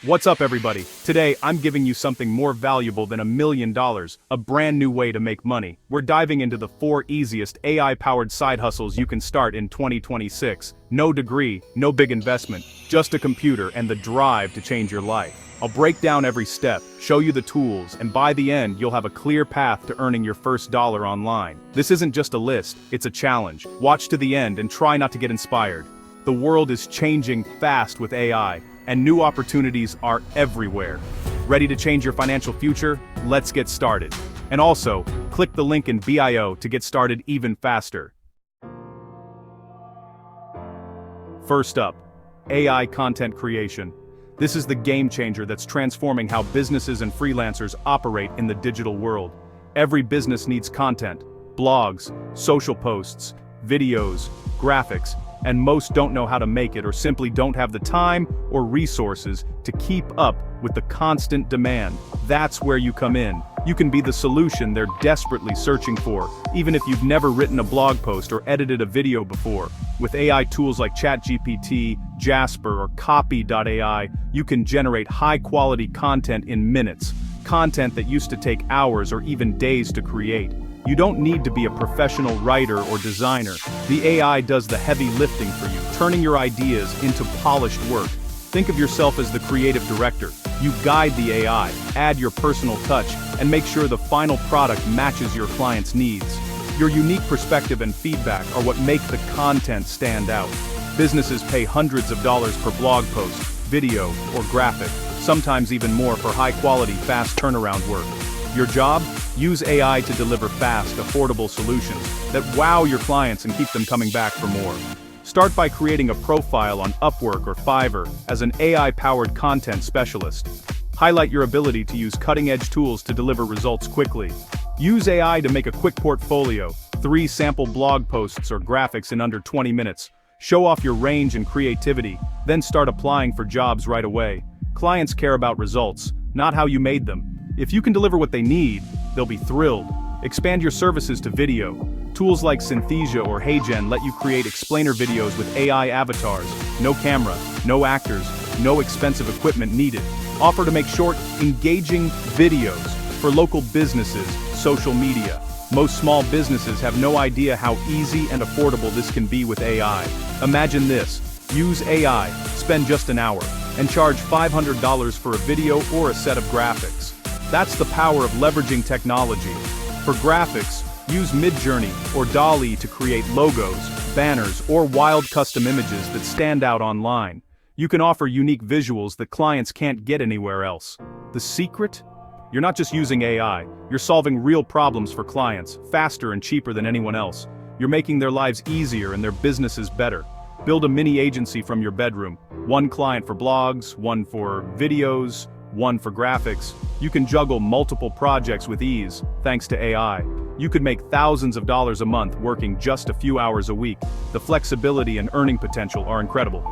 What's up, everybody? Today, I'm giving you something more valuable than $1 million, a brand new way to make money. We're diving into the 4 easiest AI-powered side hustles you can start in 2026. No degree, no big investment, just a computer and the drive to change your life. I'll break down every step, show you the tools, and by the end, you'll have a clear path to earning your first dollar online. This isn't just a list, it's a challenge. Watch to the end and try not to get inspired. The world is changing fast with AI, and new opportunities are everywhere. Ready to change your financial future? Let's get started. And also, click the link in bio to get started even faster. First up, AI content creation. This is the game changer that's transforming how businesses and freelancers operate in the digital world. Every business needs content, blogs, social posts, videos, graphics, and most don't know how to make it or simply don't have the time or resources to keep up with the constant demand. That's where you come in. You can be the solution they're desperately searching for, even if you've never written a blog post or edited a video before. With AI tools like ChatGPT, Jasper, or Copy.ai, you can generate high-quality content in minutes, content that used to take hours or even days to create. You don't need to be a professional writer or designer. The AI does the heavy lifting for you, turning your ideas into polished work. Think of yourself as the creative director. You guide the AI, add your personal touch, and make sure the final product matches your client's needs. Your unique perspective and feedback are what make the content stand out. Businesses pay hundreds of dollars per blog post, video, or graphic, sometimes even more for high-quality, fast turnaround work. Your job? Use AI to deliver fast, affordable solutions that wow your clients and keep them coming back for more. Start by creating a profile on Upwork or Fiverr as an AI-powered content specialist. Highlight your ability to use cutting-edge tools to deliver results quickly. Use AI to make a quick portfolio, 3 sample blog posts or graphics in under 20 minutes. Show off your range and creativity, then start applying for jobs right away. Clients care about results, not how you made them. If you can deliver what they need, they'll be thrilled. Expand your services to video. Tools like Synthesia or HeyGen let you create explainer videos with AI avatars. No camera, no actors, no expensive equipment needed. Offer to make short, engaging videos for local businesses, social media. Most small businesses have no idea how easy and affordable this can be with AI. Imagine this. Use AI, spend just an hour, and charge $500 for a video or a set of graphics. That's the power of leveraging technology. For graphics, use Midjourney or DALL-E to create logos, banners, or wild custom images that stand out online. You can offer unique visuals that clients can't get anywhere else. The secret? You're not just using AI, you're solving real problems for clients, faster and cheaper than anyone else. You're making their lives easier and their businesses better. Build a mini agency from your bedroom. 1 client for blogs, 1 for videos, 1 for graphics. You can juggle multiple projects with ease, thanks to AI. You could make thousands of dollars a month working just a few hours a week. The flexibility and earning potential are incredible.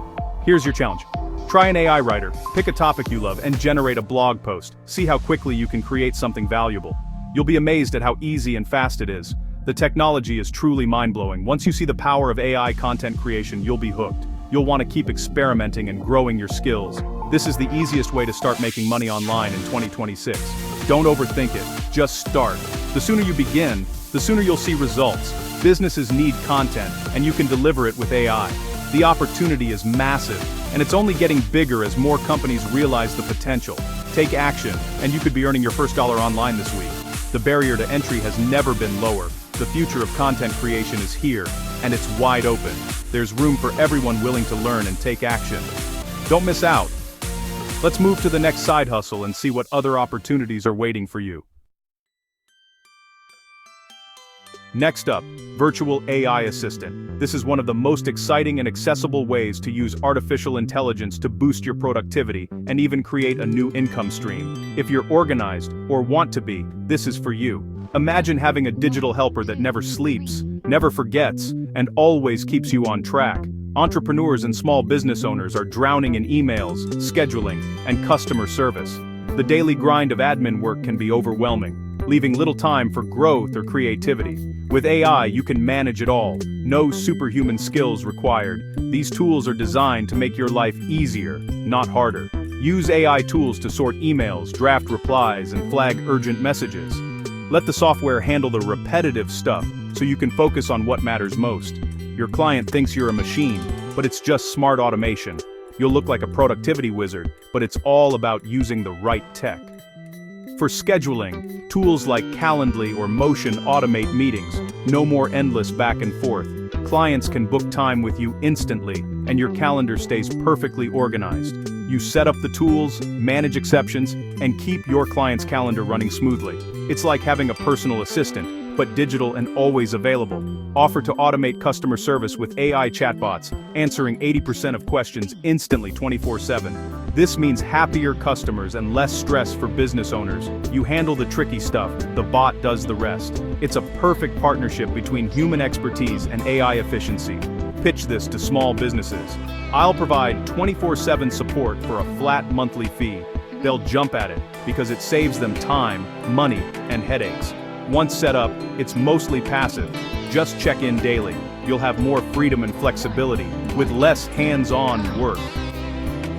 Here's your challenge. Try an AI writer, pick a topic you love, and generate a blog post. See how quickly you can create something valuable. You'll be amazed at how easy and fast it is. The technology is truly mind-blowing. Once you see the power of AI content creation, you'll be hooked. You'll want to keep experimenting and growing your skills. This is the easiest way to start making money online in 2026. Don't overthink it, just start. The sooner you begin, the sooner you'll see results. Businesses need content, and you can deliver it with AI. The opportunity is massive, and it's only getting bigger as more companies realize the potential. Take action, and you could be earning your first dollar online this week. The barrier to entry has never been lower. The future of content creation is here, and it's wide open. There's room for everyone willing to learn and take action. Don't miss out. Let's move to the next side hustle and see what other opportunities are waiting for you. Next up, Virtual AI Assistant. This is one of the most exciting and accessible ways to use artificial intelligence to boost your productivity and even create a new income stream. If you're organized, or want to be, this is for you. Imagine having a digital helper that never sleeps, never forgets, and always keeps you on track. Entrepreneurs and small business owners are drowning in emails, scheduling, and customer service. The daily grind of admin work can be overwhelming, leaving little time for growth or creativity. With AI, you can manage it all. No superhuman skills required. These tools are designed to make your life easier, not harder. Use AI tools to sort emails, draft replies, and flag urgent messages. Let the software handle the repetitive stuff so you can focus on what matters most. Your client thinks you're a machine, but it's just smart automation. You'll look like a productivity wizard, but it's all about using the right tech. For scheduling, tools like Calendly or Motion automate meetings. No more endless back and forth. Clients can book time with you instantly, and your calendar stays perfectly organized. You set up the tools, manage exceptions, and keep your client's calendar running smoothly. It's like having a personal assistant, but digital and always available. Offer to automate customer service with AI chatbots, answering 80% of questions instantly 24/7. This means happier customers and less stress for business owners. You handle the tricky stuff, the bot does the rest. It's a perfect partnership between human expertise and AI efficiency. Pitch this to small businesses. I'll provide 24/7 support for a flat monthly fee. They'll jump at it because it saves them time, money, and headaches. Once set up, it's mostly passive. Just check in daily. You'll have more freedom and flexibility, with less hands-on work.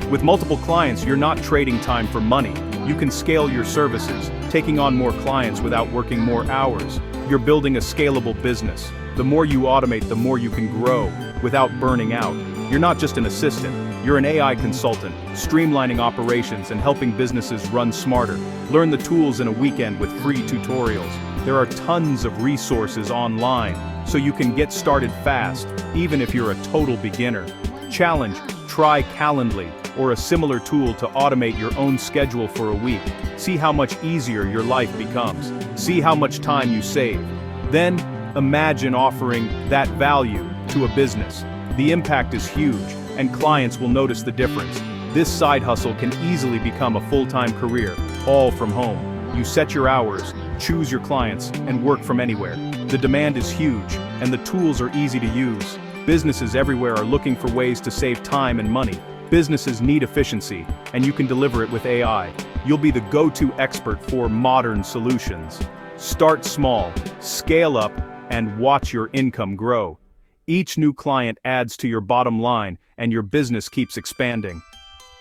With multiple clients, you're not trading time for money. You can scale your services, taking on more clients without working more hours. You're building a scalable business. The more you automate, the more you can grow, without burning out. You're not just an assistant, you're an AI consultant, streamlining operations and helping businesses run smarter. Learn the tools in a weekend with free tutorials. There are tons of resources online, so you can get started fast, even if you're a total beginner. Challenge, try Calendly, or a similar tool to automate your own schedule for a week. See how much easier your life becomes. See how much time you save. Then, imagine offering that value to a business. The impact is huge, and clients will notice the difference. This side hustle can easily become a full-time career, all from home. You set your hours, choose your clients, and work from anywhere. The demand is huge, and the tools are easy to use. Businesses everywhere are looking for ways to save time and money. Businesses need efficiency, and you can deliver it with AI. You'll be the go-to expert for modern solutions. Start small, scale up, and watch your income grow. Each new client adds to your bottom line, and your business keeps expanding.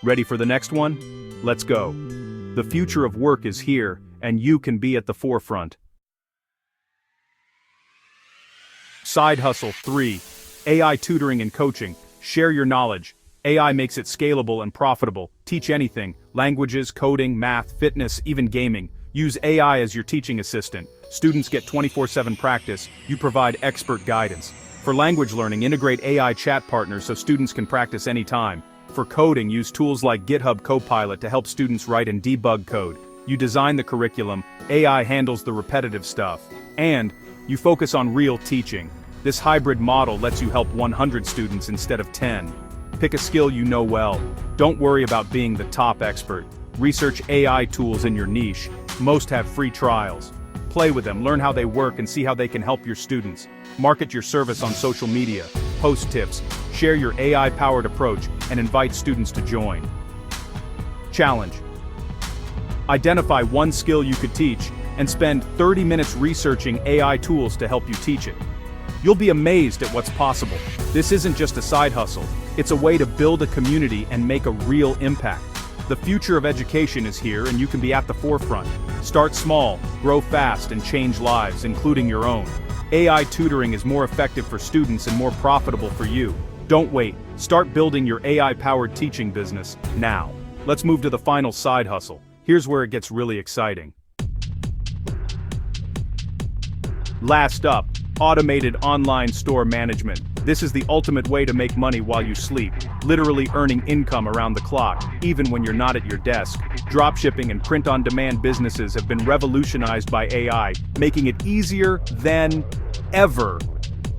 Ready for the next one? Let's go. The future of work is here, and you can be at the forefront. Side Hustle 3. AI tutoring and coaching. Share your knowledge. AI makes it scalable and profitable. Teach anything: languages, coding, math, fitness, even gaming. Use AI as your teaching assistant. Students get 24/7 practice. You provide expert guidance. For language learning, integrate AI chat partners so students can practice anytime. For coding, use tools like GitHub Copilot to help students write and debug code. You design the curriculum, AI handles the repetitive stuff. And you focus on real teaching. This hybrid model lets you help 100 students instead of 10. Pick a skill you know well. Don't worry about being the top expert. Research AI tools in your niche. Most have free trials. Play with them, learn how they work, and see how they can help your students. Market your service on social media. Post tips. Share your AI-powered approach, and invite students to join. Challenge. Identify one skill you could teach, and spend 30 minutes researching AI tools to help you teach it. You'll be amazed at what's possible. This isn't just a side hustle. It's a way to build a community and make a real impact. The future of education is here, and you can be at the forefront. Start small, grow fast, and change lives, including your own. AI tutoring is more effective for students and more profitable for you. Don't wait. Start building your AI-powered teaching business now. Let's move to the final side hustle. Here's where it gets really exciting. Last up, automated online store management. This is the ultimate way to make money while you sleep, literally earning income around the clock, even when you're not at your desk. Dropshipping and print-on-demand businesses have been revolutionized by AI, making it easier than ever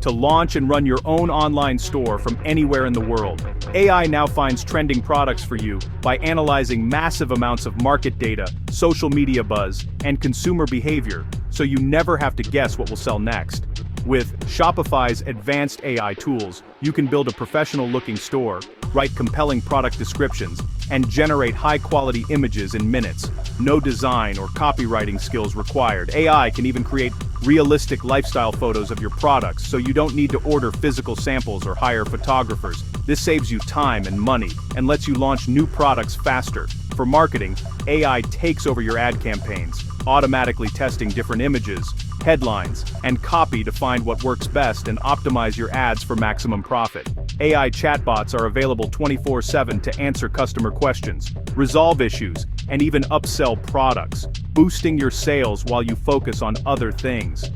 to launch and run your own online store from anywhere in the world. AI now finds trending products for you by analyzing massive amounts of market data, social media buzz, and consumer behavior, so you never have to guess what will sell next. With Shopify's advanced AI tools, you can build a professional-looking store, write compelling product descriptions, and generate high-quality images in minutes. No design or copywriting skills required. AI can even create realistic lifestyle photos of your products, so you don't need to order physical samples or hire photographers. This saves you time and money, and lets you launch new products faster. For marketing, AI takes over your ad campaigns, automatically testing different images, headlines, and copy to find what works best and optimize your ads for maximum profit. AI chatbots are available 24/7 to answer customer questions, resolve issues, and even upsell products, boosting your sales while you focus on other things.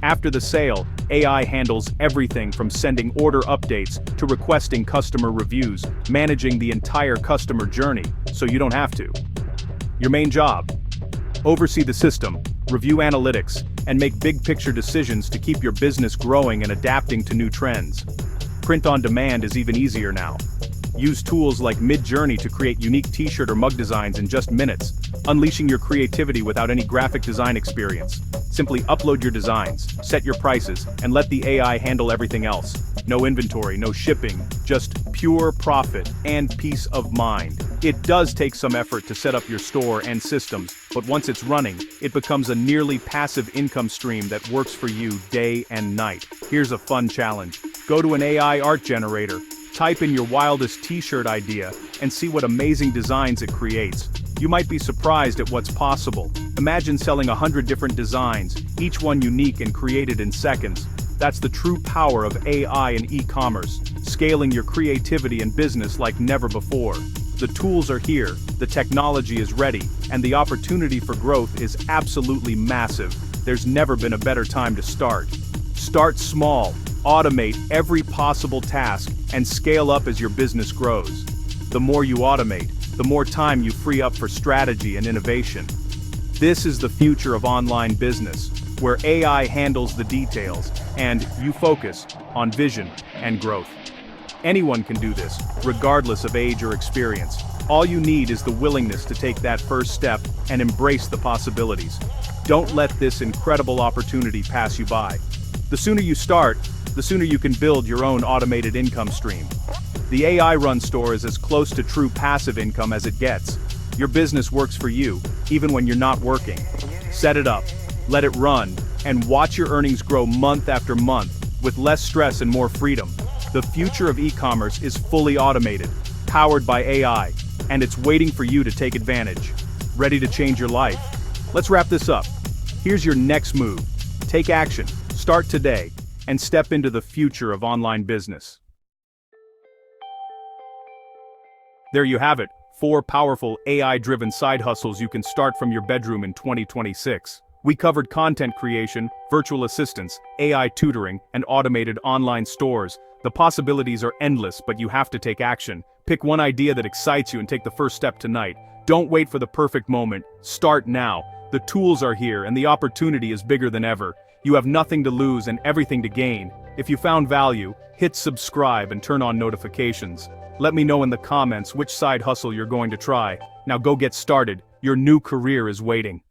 After the sale, AI handles everything from sending order updates to requesting customer reviews, managing the entire customer journey, so you don't have to. Your main job: oversee the system, review analytics, and make big-picture decisions to keep your business growing and adapting to new trends. Print on demand is even easier now. Use tools like Midjourney to create unique t-shirt or mug designs in just minutes, unleashing your creativity without any graphic design experience. Simply upload your designs, set your prices, and let the AI handle everything else. No inventory, no shipping, just pure profit and peace of mind. It does take some effort to set up your store and systems, but once it's running, it becomes a nearly passive income stream that works for you day and night. Here's a fun challenge. Go to an AI art generator, type in your wildest t-shirt idea, and see what amazing designs it creates. You might be surprised at what's possible. Imagine selling 100 different designs, each one unique and created in seconds. That's the true power of AI and e-commerce, scaling your creativity and business like never before. The tools are here, the technology is ready, and the opportunity for growth is absolutely massive. There's never been a better time to start. Start small, automate every possible task, and scale up as your business grows. The more you automate, the more time you free up for strategy and innovation. This is the future of online business, where AI handles the details, and you focus on vision and growth. Anyone can do this, regardless of age or experience. All you need is the willingness to take that first step and embrace the possibilities. Don't let this incredible opportunity pass you by. The sooner you start, the sooner you can build your own automated income stream. The AI-run store is as close to true passive income as it gets. Your business works for you, even when you're not working. Set it up, let it run, and watch your earnings grow month after month, with less stress and more freedom. The future of e-commerce is fully automated, powered by AI, and it's waiting for you to take advantage. Ready to change your life? Let's wrap this up. Here's your next move. Take action, start today, and step into the future of online business. There you have it, 4 powerful AI-driven side hustles you can start from your bedroom in 2026. We covered content creation, virtual assistants, AI tutoring, and automated online stores. The possibilities are endless, but you have to take action. Pick one idea that excites you and take the first step tonight. Don't wait for the perfect moment. Start now. The tools are here, and the opportunity is bigger than ever. You have nothing to lose and everything to gain. If you found value, hit subscribe and turn on notifications. Let me know in the comments which side hustle you're going to try. Now go get started. Your new career is waiting.